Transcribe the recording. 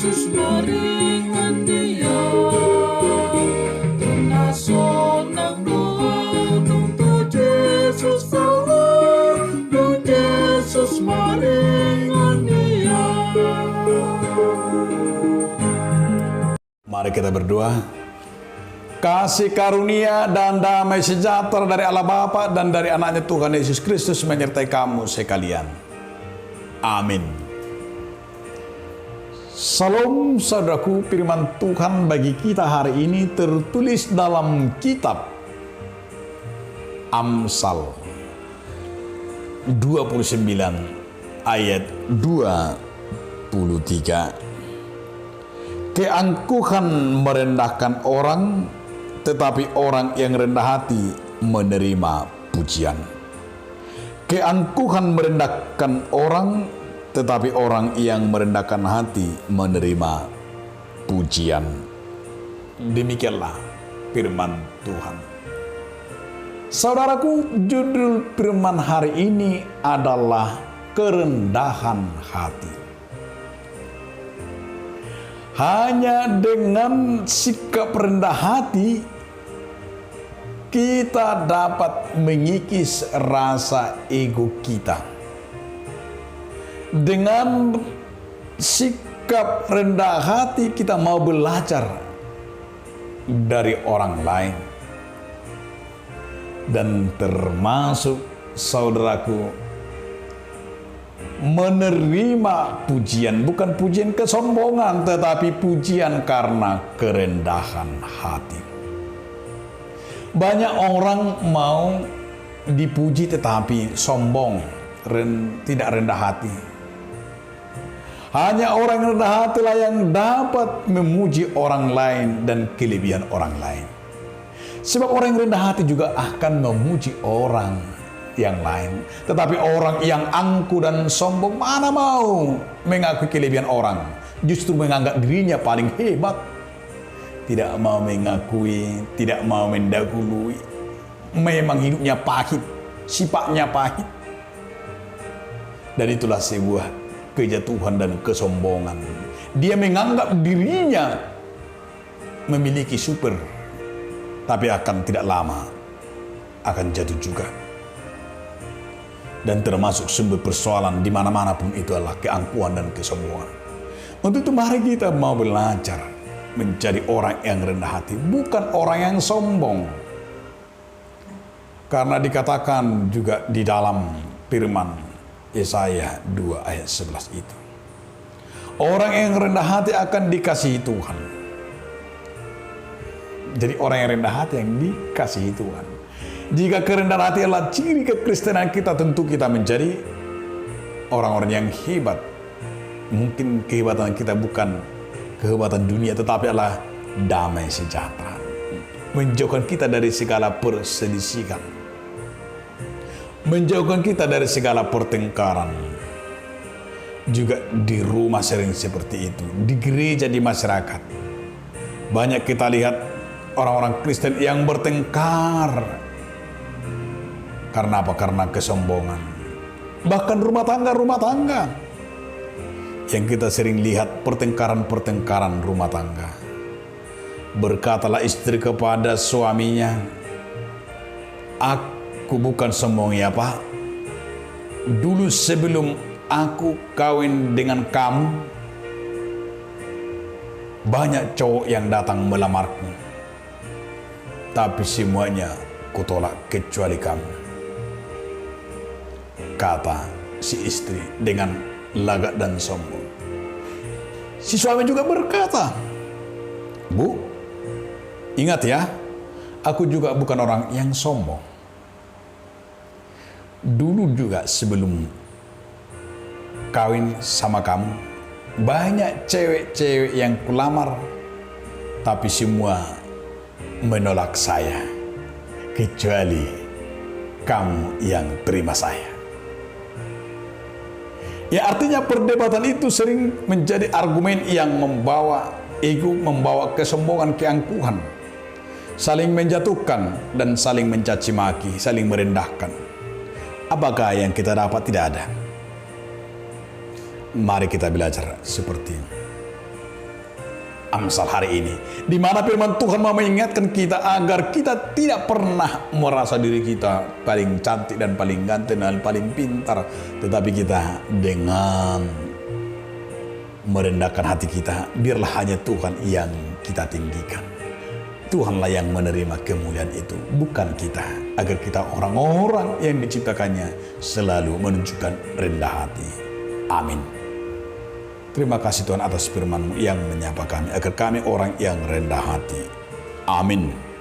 Jesus maringan dia Tunason ng doa Nung Jesus Allah Nung Jesus maringan dia. Mari kita berdoa. Kasih karunia dan damai sejahtera dari Allah Bapa dan dari anaknya Tuhan Yesus Kristus menyertai kamu sekalian. Amin. Salam saudaraku, firman Tuhan bagi kita hari ini tertulis dalam kitab Amsal 29 ayat 23. Keangkuhan merendahkan orang, tetapi orang yang rendah hati menerima pujian. Keangkuhan merendahkan orang, tetapi orang yang merendahkan hati menerima pujian. Demikianlah firman Tuhan. Saudaraku, judul firman hari ini adalah kerendahan hati. Hanya dengan sikap rendah hati kita dapat mengikis rasa ego kita. Dengan sikap rendah hati kita mau belajar dari orang lain. Dan termasuk saudaraku menerima pujian, bukan pujian kesombongan, tetapi pujian karena kerendahan hati. Banyak orang mau dipuji tetapi sombong, tidak rendah hati. Hanya orang rendah hati lah yang dapat memuji orang lain dan kelebihan orang lain. Sebab orang yang rendah hati juga akan memuji orang yang lain. Tetapi orang yang angkuh dan sombong mana mau mengakui kelebihan orang, justru menganggap dirinya paling hebat, tidak mau mengakui, tidak mau mendahului. Memang hidupnya pahit, sifatnya pahit, dan itulah sebuah kejatuhan dan kesombongan. Dia menganggap dirinya memiliki super, tapi akan tidak lama akan jatuh juga. Dan termasuk sumber persoalan di mana-mana pun itu adalah keangkuhan dan kesombongan. Untuk itu mari kita mau belajar menjadi orang yang rendah hati, bukan orang yang sombong. Karena dikatakan juga di dalam firman Yesaya 2 ayat 11 itu. Orang yang rendah hati akan dikasihi Tuhan. Jadi orang yang rendah hati yang dikasihi Tuhan. Jika kerendahan hati adalah ciri kekristenan kita, tentu kita menjadi orang-orang yang hebat. Mungkin kehebatan kita bukan kehebatan dunia, tetapi adalah damai sejahtera. Menjauhkan kita dari segala perselisihan. Menjauhkan kita dari segala pertengkaran. Juga di rumah sering seperti itu. Di gereja, di masyarakat. Banyak kita lihat orang-orang Kristen yang bertengkar. Karena apa? Karena kesombongan. Bahkan rumah tangga. Yang kita sering lihat pertengkaran rumah tangga. Berkatalah istri kepada suaminya, aku bukan sombong ya Pak. Dulu sebelum aku kawin dengan kamu, banyak cowok yang datang melamarku. Tapi semuanya kutolak kecuali kamu. Kata si istri dengan lagak dan sombong. Si suami juga berkata, Bu, ingat ya, aku juga bukan orang yang sombong. Dulu juga sebelum kawin sama kamu, banyak cewek-cewek yang kulamar, tapi semua menolak saya, kecuali kamu yang terima saya. Ya, artinya perdebatan itu sering menjadi argumen yang membawa ego, membawa kesombongan, keangkuhan, saling menjatuhkan dan saling mencaci maki, saling merendahkan. Apakah yang kita dapat? Tidak ada. Mari kita belajar seperti ini. Amsal hari ini, di mana firman Tuhan mau mengingatkan kita agar kita tidak pernah merasa diri kita paling cantik dan paling ganteng dan paling pintar, tetapi kita dengan merendahkan hati kita, biarlah hanya Tuhan yang kita tinggikan. Tuhanlah yang menerima kemuliaan itu, bukan kita, agar kita orang-orang yang diciptakannya selalu menunjukkan rendah hati. Amin. Terima kasih Tuhan atas firman-Mu yang menyapa kami, agar kami orang yang rendah hati. Amin.